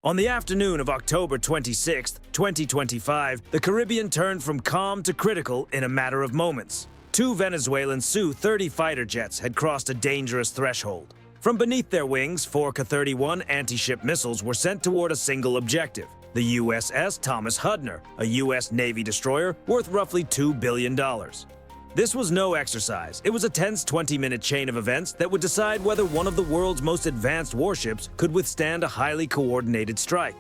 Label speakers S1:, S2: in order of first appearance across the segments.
S1: On the afternoon of October 26, 2025, the Caribbean turned from calm to critical in a matter of moments. Two Venezuelan Su-30 fighter jets had crossed a dangerous threshold. From beneath their wings, four Ka-31 anti-ship missiles were sent toward a single objective, the USS Thomas Hudner, a U.S. Navy destroyer worth roughly $2 billion. This was no exercise. It was a tense 20-minute chain of events that would decide whether one of the world's most advanced warships could withstand a highly coordinated strike.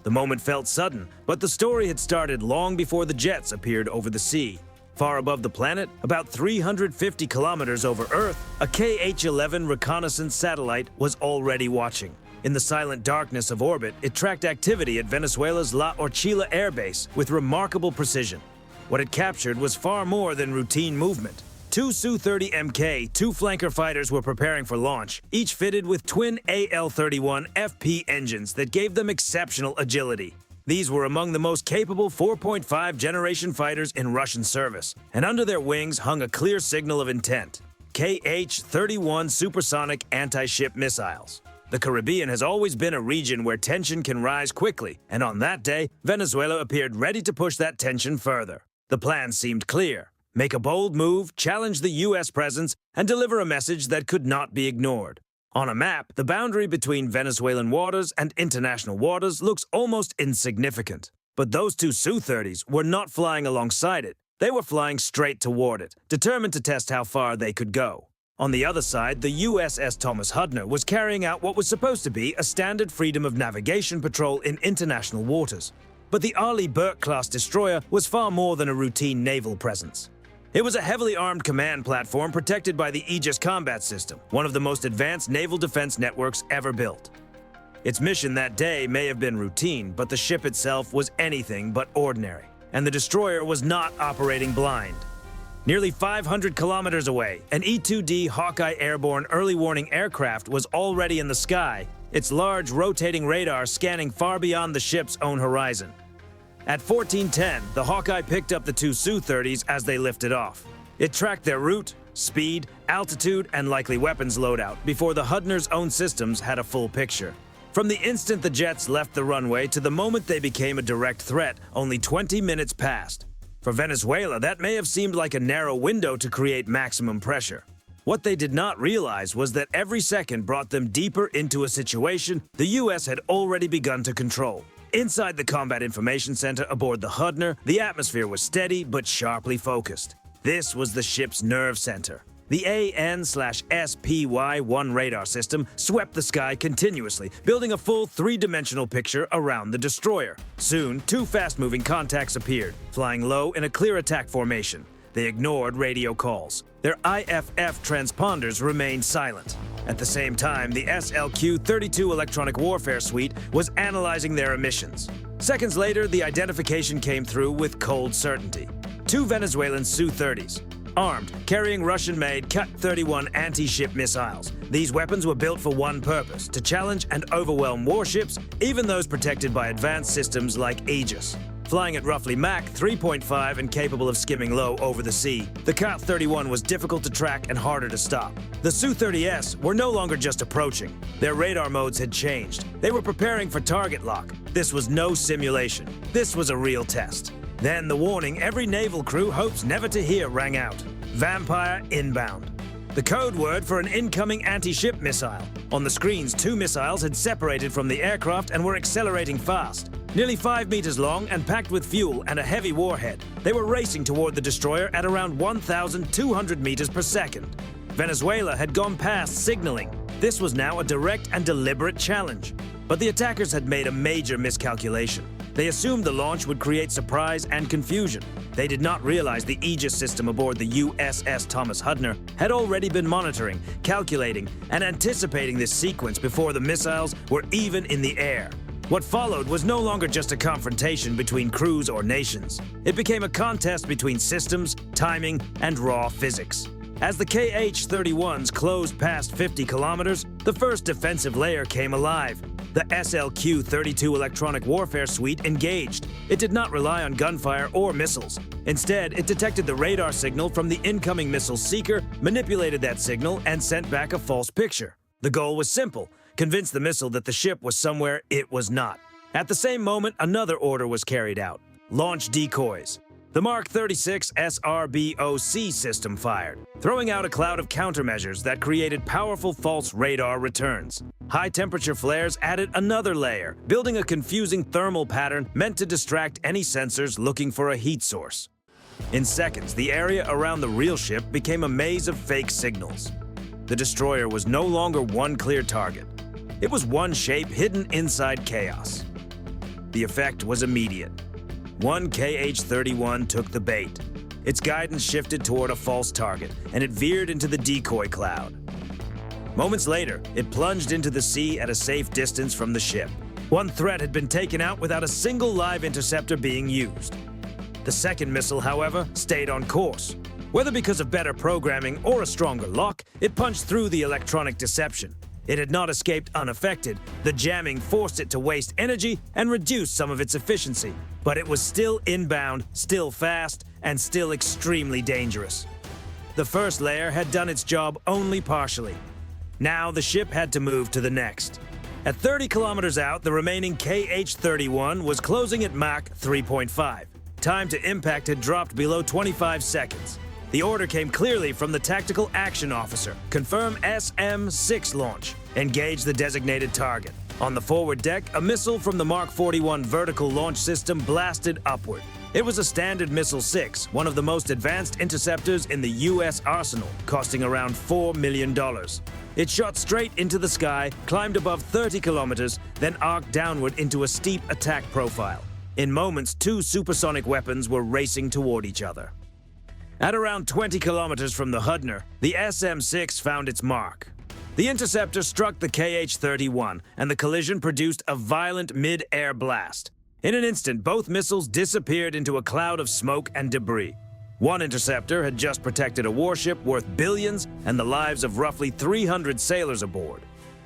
S1: The moment felt sudden, but the story had started long before the jets appeared over the sea. Far above the planet, about 350 kilometers over Earth, a KH-11 reconnaissance satellite was already watching. In the silent darkness of orbit, it tracked activity at Venezuela's La Orchila Air Base with remarkable precision. What it captured was far more than routine movement. Two Su-30 Mk, two flanker fighters were preparing for launch, each fitted with twin AL-31 FP engines that gave them exceptional agility. These were among the most capable 4.5 generation fighters in Russian service, and under their wings hung a clear signal of intent: KH-31 supersonic anti-ship missiles. The Caribbean has always been a region where tension can rise quickly, and on that day, Venezuela appeared ready to push that tension further. The plan seemed clear: make a bold move, challenge the U.S. presence, and deliver a message that could not be ignored. On a map, the boundary between Venezuelan waters and international waters looks almost insignificant. But those two Su-30s were not flying alongside it. They were flying straight toward it, determined to test how far they could go. On the other side, the USS Thomas Hudner was carrying out what was supposed to be a standard freedom of navigation patrol in international waters. But the Arleigh Burke-class destroyer was far more than a routine naval presence. It was a heavily armed command platform protected by the Aegis Combat System, one of the most advanced naval defense networks ever built. Its mission that day may have been routine, but the ship itself was anything but ordinary, and the destroyer was not operating blind. Nearly 500 kilometers away, an E-2D Hawkeye airborne early warning aircraft was already in the sky, its large rotating radar scanning far beyond the ship's own horizon. At 14:10, the Hawkeye picked up the two Su-30s as they lifted off. It tracked their route, speed, altitude, and likely weapons loadout before the Hudner's own systems had a full picture. From the instant the jets left the runway to the moment they became a direct threat, only 20 minutes passed. For Venezuela, that may have seemed like a narrow window to create maximum pressure. What they did not realize was that every second brought them deeper into a situation the U.S. had already begun to control. Inside the Combat Information Center aboard the Hudner, the atmosphere was steady but sharply focused. This was the ship's nerve center. The AN/SPY-1 radar system swept the sky continuously, building a full three-dimensional picture around the destroyer. Soon, two fast-moving contacts appeared, flying low in a clear attack formation. They ignored radio calls. Their IFF transponders remained silent. At the same time, the SLQ-32 electronic warfare suite was analyzing their emissions. Seconds later, the identification came through with cold certainty. Two Venezuelan Su-30s, armed, carrying Russian-made Ka-31 anti-ship missiles. These weapons were built for one purpose: to challenge and overwhelm warships, even those protected by advanced systems like Aegis. Flying at roughly Mach 3.5 and capable of skimming low over the sea, the Ka-31 was difficult to track and harder to stop. The Su-30s were no longer just approaching. Their radar modes had changed. They were preparing for target lock. This was no simulation. This was a real test. Then the warning every naval crew hopes never to hear rang out: Vampire inbound. The code word for an incoming anti-ship missile. On the screens, two missiles had separated from the aircraft and were accelerating fast. Nearly 5 meters long and packed with fuel and a heavy warhead, they were racing toward the destroyer at around 1,200 meters per second. Venezuela had gone past signaling. This was now a direct and deliberate challenge. But the attackers had made a major miscalculation. They assumed the launch would create surprise and confusion. They did not realize the Aegis system aboard the USS Thomas Hudner had already been monitoring, calculating, and anticipating this sequence before the missiles were even in the air. What followed was no longer just a confrontation between crews or nations. It became a contest between systems, timing, and raw physics. As the KH-31s closed past 50 kilometers, the first defensive layer came alive. The SLQ-32 electronic warfare suite engaged. It did not rely on gunfire or missiles. Instead, it detected the radar signal from the incoming missile seeker, manipulated that signal, and sent back a false picture. The goal was simple: convinced the missile that the ship was somewhere it was not. At the same moment, another order was carried out: launch decoys. The Mark 36 SRBOC system fired, throwing out a cloud of countermeasures that created powerful false radar returns. High-temperature flares added another layer, building a confusing thermal pattern meant to distract any sensors looking for a heat source. In seconds, the area around the real ship became a maze of fake signals. The destroyer was no longer one clear target. It was one shape hidden inside chaos. The effect was immediate. One KH-31 took the bait. Its guidance shifted toward a false target, and it veered into the decoy cloud. Moments later, it plunged into the sea at a safe distance from the ship. One threat had been taken out without a single live interceptor being used. The second missile, however, stayed on course. Whether because of better programming or a stronger lock, it punched through the electronic deception. It had not escaped unaffected. The jamming forced it to waste energy and reduce some of its efficiency. But it was still inbound, still fast, and still extremely dangerous. The first layer had done its job only partially. Now the ship had to move to the next. At 30 kilometers out, the remaining KH-31 was closing at Mach 3.5. Time to impact had dropped below 25 seconds. The order came clearly from the Tactical Action Officer. Confirm SM-6 launch. Engage the designated target. On the forward deck, a missile from the Mark 41 vertical launch system blasted upward. It was a Standard Missile 6, one of the most advanced interceptors in the U.S. arsenal, costing around $4 million. It shot straight into the sky, climbed above 30 kilometers, then arced downward into a steep attack profile. In moments, two supersonic weapons were racing toward each other. At around 20 kilometers from the Hudner, the SM-6 found its mark. The interceptor struck the KH-31, and the collision produced a violent mid-air blast. In an instant, both missiles disappeared into a cloud of smoke and debris. One interceptor had just protected a warship worth billions and the lives of roughly 300 sailors aboard.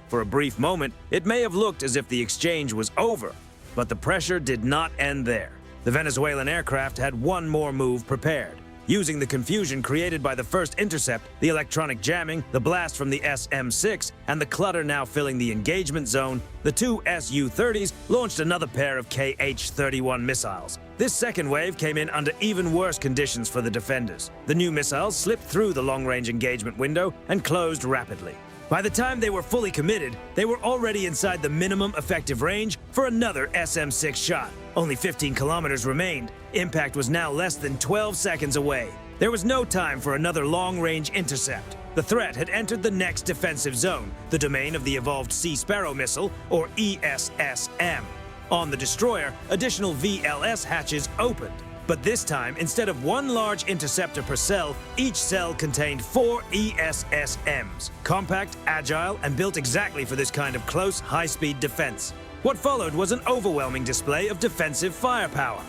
S1: For a brief moment, it may have looked as if the exchange was over, but the pressure did not end there. The Venezuelan aircraft had one more move prepared. Using the confusion created by the first intercept, the electronic jamming, the blast from the SM-6, and the clutter now filling the engagement zone, the two Su-30s launched another pair of KH-31 missiles. This second wave came in under even worse conditions for the defenders. The new missiles slipped through the long-range engagement window and closed rapidly. By the time they were fully committed, they were already inside the minimum effective range for another SM-6 shot. Only 15 kilometers remained. Impact was now less than 12 seconds away. There was no time for another long-range intercept. The threat had entered the next defensive zone, the domain of the evolved Sea Sparrow missile, or ESSM. On the destroyer, additional VLS hatches opened. But this time, instead of one large interceptor per cell, each cell contained 4 ESSMs. Compact, agile, and built exactly for this kind of close, high-speed defense. What followed was an overwhelming display of defensive firepower.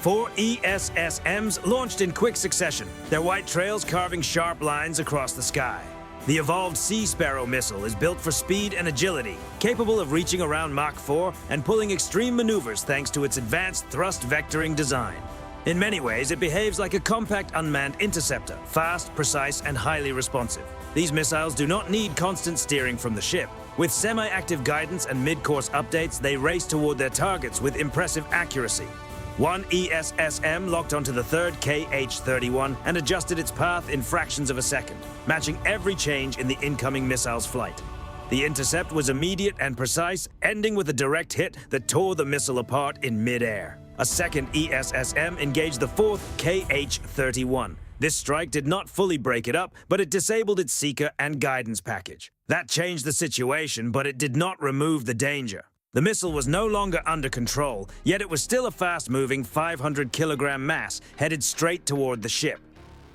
S1: 4 ESSMs launched in quick succession, their white trails carving sharp lines across the sky. The evolved Sea Sparrow missile is built for speed and agility, capable of reaching around Mach 4 and pulling extreme maneuvers thanks to its advanced thrust vectoring design. In many ways, it behaves like a compact unmanned interceptor, fast, precise, and highly responsive. These missiles do not need constant steering from the ship. With semi-active guidance and mid-course updates, they race toward their targets with impressive accuracy. One ESSM locked onto the third KH-31 and adjusted its path in fractions of a second, matching every change in the incoming missile's flight. The intercept was immediate and precise, ending with a direct hit that tore the missile apart in mid-air. A second ESSM engaged the fourth KH-31. This strike did not fully break it up, but it disabled its seeker and guidance package. That changed the situation, but it did not remove the danger. The missile was no longer under control, yet it was still a fast-moving 500-kilogram mass headed straight toward the ship.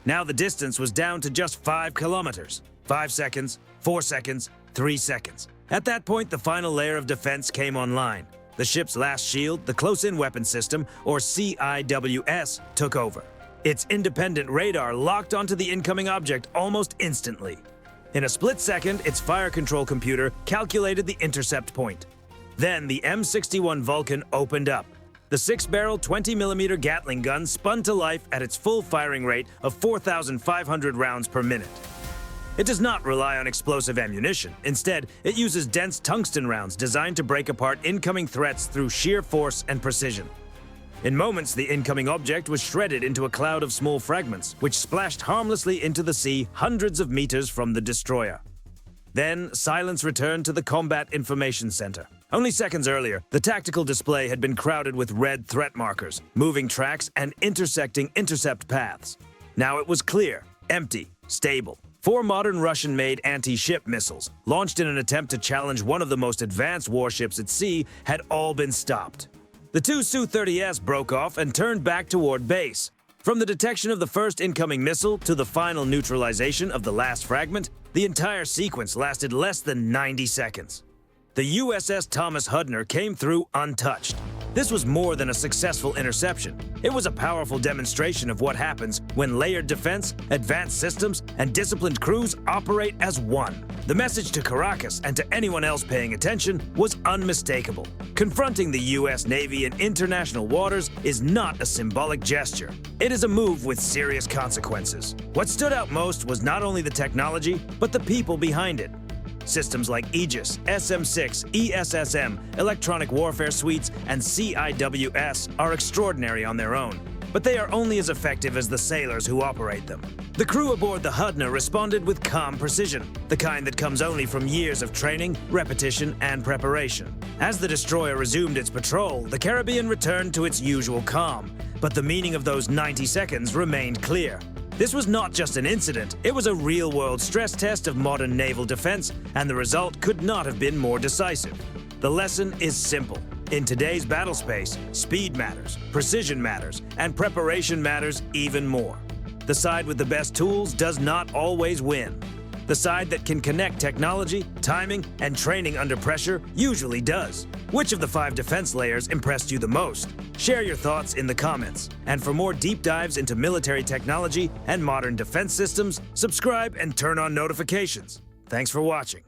S1: Now the distance was down to just 5 kilometers. 5 seconds, 4 seconds, 3 seconds. At that point, the final layer of defense came online. The ship's last shield, the Close-In Weapon System, or CIWS, took over. Its independent radar locked onto the incoming object almost instantly. In a split second, its fire control computer calculated the intercept point. Then the M61 Vulcan opened up. The 6-barrel 20mm Gatling gun spun to life at its full firing rate of 4,500 rounds per minute. It does not rely on explosive ammunition. Instead, it uses dense tungsten rounds designed to break apart incoming threats through sheer force and precision. In moments, the incoming object was shredded into a cloud of small fragments, which splashed harmlessly into the sea hundreds of meters from the destroyer. Then, silence returned to the Combat Information Center. Only seconds earlier, the tactical display had been crowded with red threat markers, moving tracks, and intersecting intercept paths. Now it was clear, empty, stable. 4 modern Russian-made anti-ship missiles, launched in an attempt to challenge one of the most advanced warships at sea, had all been stopped. The 2 Su-30s broke off and turned back toward base. From the detection of the first incoming missile to the final neutralization of the last fragment, the entire sequence lasted less than 90 seconds. The USS Thomas Hudner came through untouched. This was more than a successful interception. It was a powerful demonstration of what happens when layered defense, advanced systems, and disciplined crews operate as one. The message to Caracas and to anyone else paying attention was unmistakable. Confronting the U.S. Navy in international waters is not a symbolic gesture. It is a move with serious consequences. What stood out most was not only the technology, but the people behind it. Systems like Aegis, SM-6, ESSM, electronic warfare suites, and CIWS are extraordinary on their own, but they are only as effective as the sailors who operate them. The crew aboard the Hudner responded with calm precision, the kind that comes only from years of training, repetition, and preparation. As the destroyer resumed its patrol, the Caribbean returned to its usual calm, but the meaning of those 90 seconds remained clear. This was not just an incident, it was a real-world stress test of modern naval defense, and the result could not have been more decisive. The lesson is simple. In today's battle space, speed matters, precision matters, and preparation matters even more. The side with the best tools does not always win. The side that can connect technology, timing, and training under pressure usually does. Which of the 5 defense layers impressed you the most? Share your thoughts in the comments. And for more deep dives into military technology and modern defense systems, subscribe and turn on notifications. Thanks for watching.